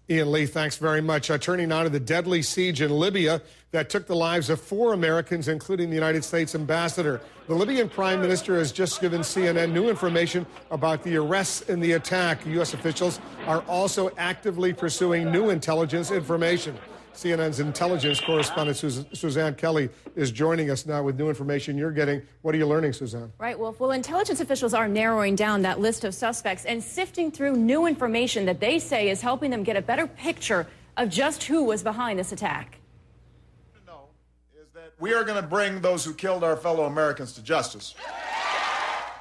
Ian Lee, thanks very much. Turning now to the deadly siege in Libya that took the lives of 4 Americans, including the United States ambassador. The Libyan prime minister has just given CNN new information about the arrests in the attack. U.S. officials are also actively pursuing new intelligence information. CNN's intelligence correspondent Suzanne Kelly is joining us now with new information you're getting. What are you learning, Suzanne? Right, Wolf. Well, intelligence officials are narrowing down that list of suspects and sifting through new information that they say is helping them get a better picture of just who was behind this attack. Is that we are going to bring those who killed our fellow Americans to justice.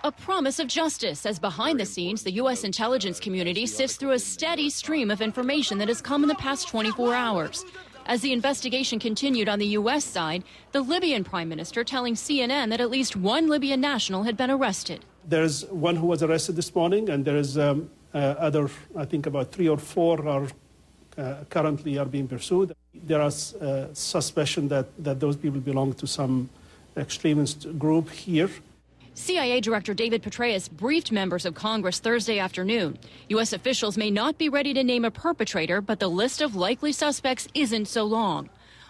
A promise of justice, as behind the scenes, the U.S. intelligence community sifts through a steady stream of information that has come in the past 24 hours. As the investigation continued on the U.S. side, the Libyan prime minister telling CNN that at least 1 Libyan national had been arrested. There's one who was arrested this morning, and there is other, I think about 3 or 4 are currently are being pursued. There are suspicion that those people belong to some extremist group here. CIA Director David Petraeus briefed members of Congress Thursday afternoon. U.S. officials may not be ready to name a perpetrator, but the list of likely suspects isn't so long.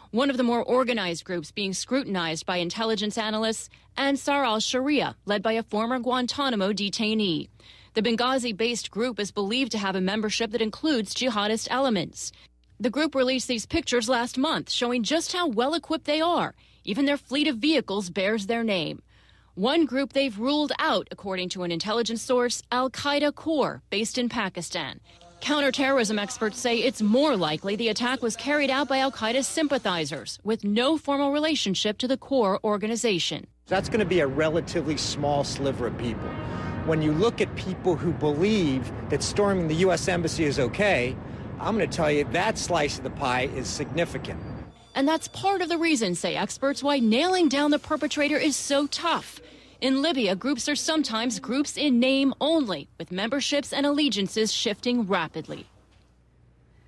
One of the more organized groups being scrutinized by intelligence analysts, Ansar al-Sharia, led by a former Guantanamo detainee. The Benghazi-based group is believed to have a membership that includes jihadist elements. The group released these pictures last month showing just how well-equipped they are. Even their fleet of vehicles bears their name. One group they've ruled out, according to an intelligence source, Al-Qaeda Corps, based in Pakistan. Counterterrorism experts say it's more likely the attack was carried out by Al-Qaeda sympathizers with no formal relationship to the Corps organization. That's going to be a relatively small sliver of people. When you look at people who believe that storming the U.S. Embassy is okay, I'm going to tell you that slice of the pie is significant. And that's part of the reason, say experts, why nailing down the perpetrator is so tough. In Libya, groups are sometimes groups in name only, with memberships and allegiances shifting rapidly.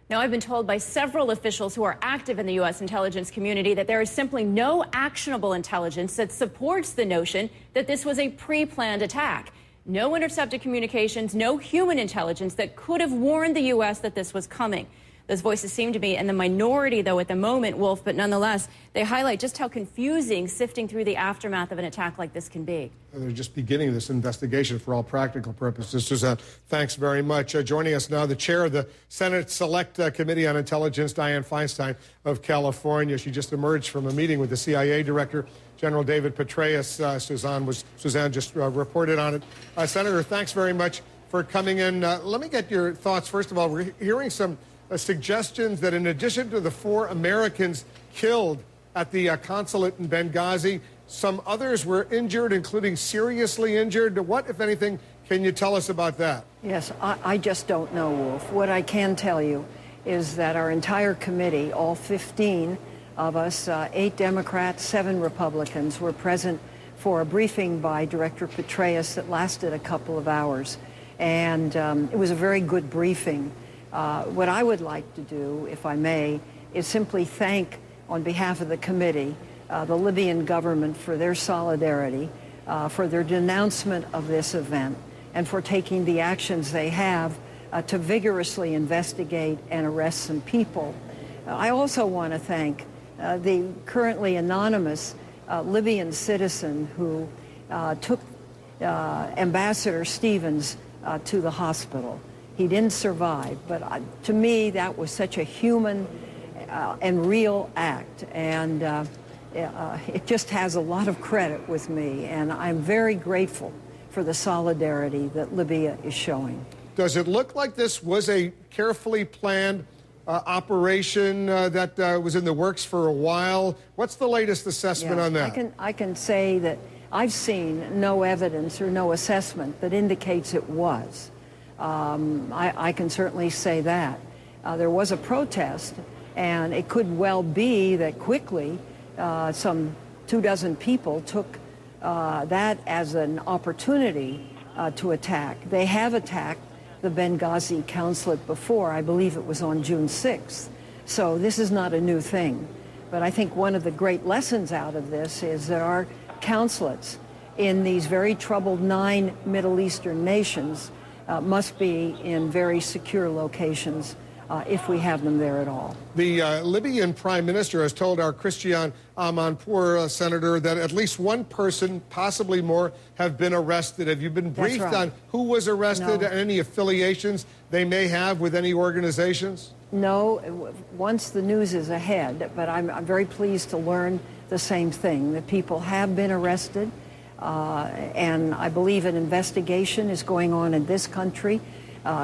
Now, I've been told by several officials who are active in the U.S. intelligence community that there is simply no actionable intelligence that supports the notion that this was a pre-planned attack. No intercepted communications, no human intelligence that could have warned the U.S. that this was coming. Those voices seem to be in the minority, though, at the moment, Wolf, but nonetheless, they highlight just how confusing sifting through the aftermath of an attack like this can be. They're just beginning this investigation for all practical purposes. Suzanne, thanks very much. Joining us now, the chair of the Senate Select Committee on Intelligence, Dianne Feinstein of California. She just emerged from a meeting with the CIA Director, General David Petraeus. Suzanne just reported on it. Senator, thanks very much for coming in. Let me get your thoughts. First of all, we're hearing some suggestions that in addition to the 4 Americans killed at the consulate in Benghazi, some others were injured, including seriously injured. What, if anything, can you tell us about that? Yes, I just don't know, Wolf. What I can tell you is that our entire committee, all 15 of us, 8 Democrats, 7 Republicans, were present for a briefing by Director Petraeus that lasted a couple of hours. And it was a very good briefing. What I would like to do, if I may, is simply thank, on behalf of the committee, the Libyan government for their solidarity, for their denouncement of this event, and for taking the actions they have to vigorously investigate and arrest some people. I also want to thank the currently anonymous Libyan citizen who took Ambassador Stevens to the hospital. He didn't survive, but to me, that was such a human and real act, and it just has a lot of credit with me, and I'm very grateful for the solidarity that Libya is showing. Does it look like this was a carefully planned operation that was in the works for a while? What's the latest assessment on that? I can say that I've seen no evidence or no assessment that indicates it was. I can certainly say that. There was a protest, and it could well be that quickly some 24 people took that as an opportunity to attack. They have attacked the Benghazi consulate before. I believe it was on June 6th. So this is not a new thing. But I think one of the great lessons out of this is that our consulates in these very troubled 9 Middle Eastern nations must be in very secure locations if we have them there at all. The Libyan prime minister has told our Christian Amanpour, Senator, that at least one person, possibly more, have been arrested. Have you been briefed on who was arrested and any affiliations they may have with any organizations? No, once the news is ahead, but I'm very pleased to learn the same thing, that people have been arrested, and I believe an investigation is going on in this country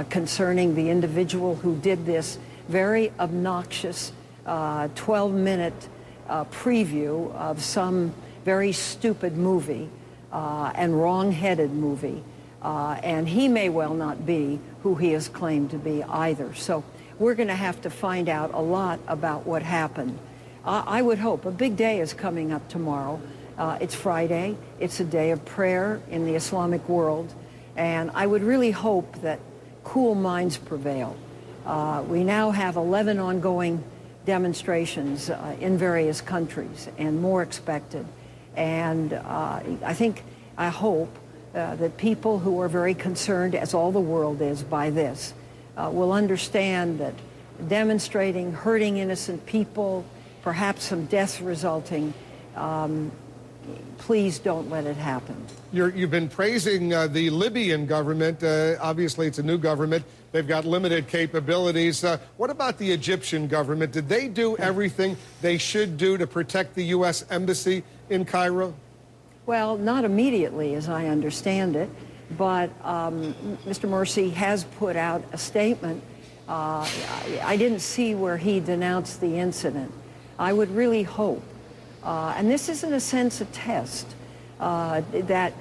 concerning the individual who did this very obnoxious 12-minute preview of some very stupid movie and wrong-headed movie, and he may well not be who he is claimed to be either. So we're going to have to find out a lot about what happened. I would hope a big day is coming up tomorrow. It's Friday. It's a day of prayer in the Islamic world, and I would really hope that cool minds prevail. We now have 11 ongoing demonstrations in various countries and more expected. And I hope that people who are very concerned, as all the world is, by this, will understand that demonstrating, hurting innocent people, perhaps some deaths resulting, please don't let it happen. You've been praising the Libyan government. Obviously, it's a new government. They've got limited capabilities. What about the Egyptian government? Did they do everything they should do to protect the U.S. Embassy in Cairo? Well, not immediately, as I understand it, but Mr. Morsi has put out a statement. I didn't see where he denounced the incident. I would really hope, and this is in a sense a test, that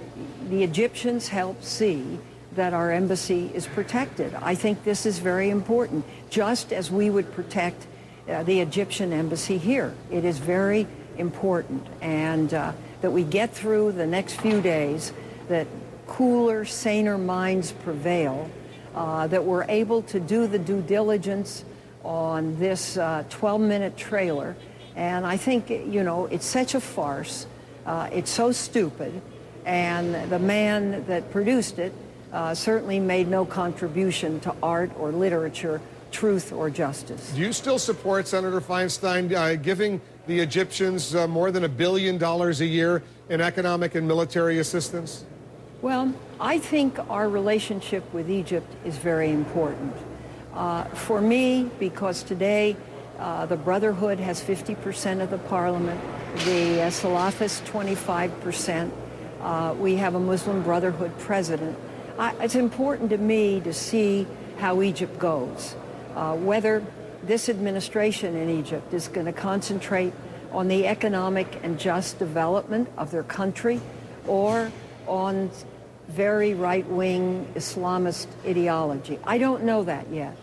the Egyptians help see that our embassy is protected. I think this is very important, just as we would protect the Egyptian embassy here. It is very important, and that we get through the next few days, that cooler, saner minds prevail, that we're able to do the due diligence on this 12-minute trailer. And I think, you know, it's such a farce. It's so stupid. And the man that produced it certainly made no contribution to art or literature, truth or justice. Do you still support, Senator Feinstein, giving the Egyptians more than $1 billion a year in economic and military assistance? Well, I think our relationship with Egypt is very important. For me, because today the Brotherhood has 50% of the parliament, the Salafists 25%. We have a Muslim Brotherhood president. It's important to me to see how Egypt goes, whether this administration in Egypt is going to concentrate on the economic and just development of their country or on very right-wing Islamist ideology. I don't know that yet.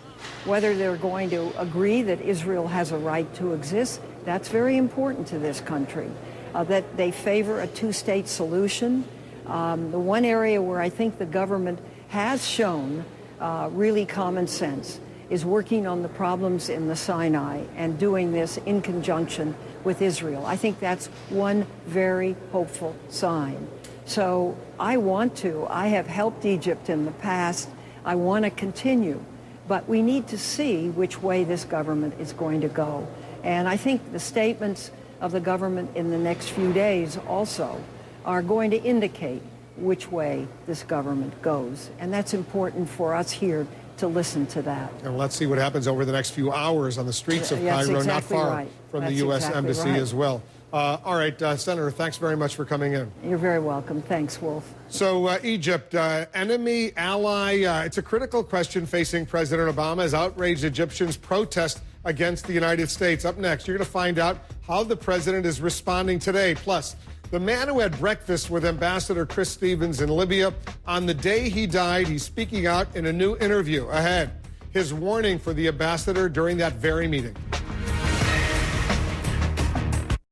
Whether they're going to agree that Israel has a right to exist, that's very important to this country. That they favor a two-state solution. The one area where I think the government has shown really common sense is working on the problems in the Sinai and doing this in conjunction with Israel. I think that's one very hopeful sign. So I have helped Egypt in the past. I want to continue. But we need to see which way this government is going to go. And I think the statements of the government in the next few days also are going to indicate which way this government goes. And that's important for us here to listen to that. And let's see what happens over the next few hours on the streets of Cairo, exactly not far right. from That's the U.S. exactly Embassy right. as well. All right, Senator, thanks very much for coming in. You're very welcome. Thanks, Wolf. So Egypt, enemy, ally, it's a critical question facing President Obama as outraged Egyptians protest against the United States. Up next, you're going to find out how the president is responding today. Plus, the man who had breakfast with Ambassador Chris Stevens in Libya on the day he died, he's speaking out in a new interview ahead. His warning for the ambassador during that very meeting.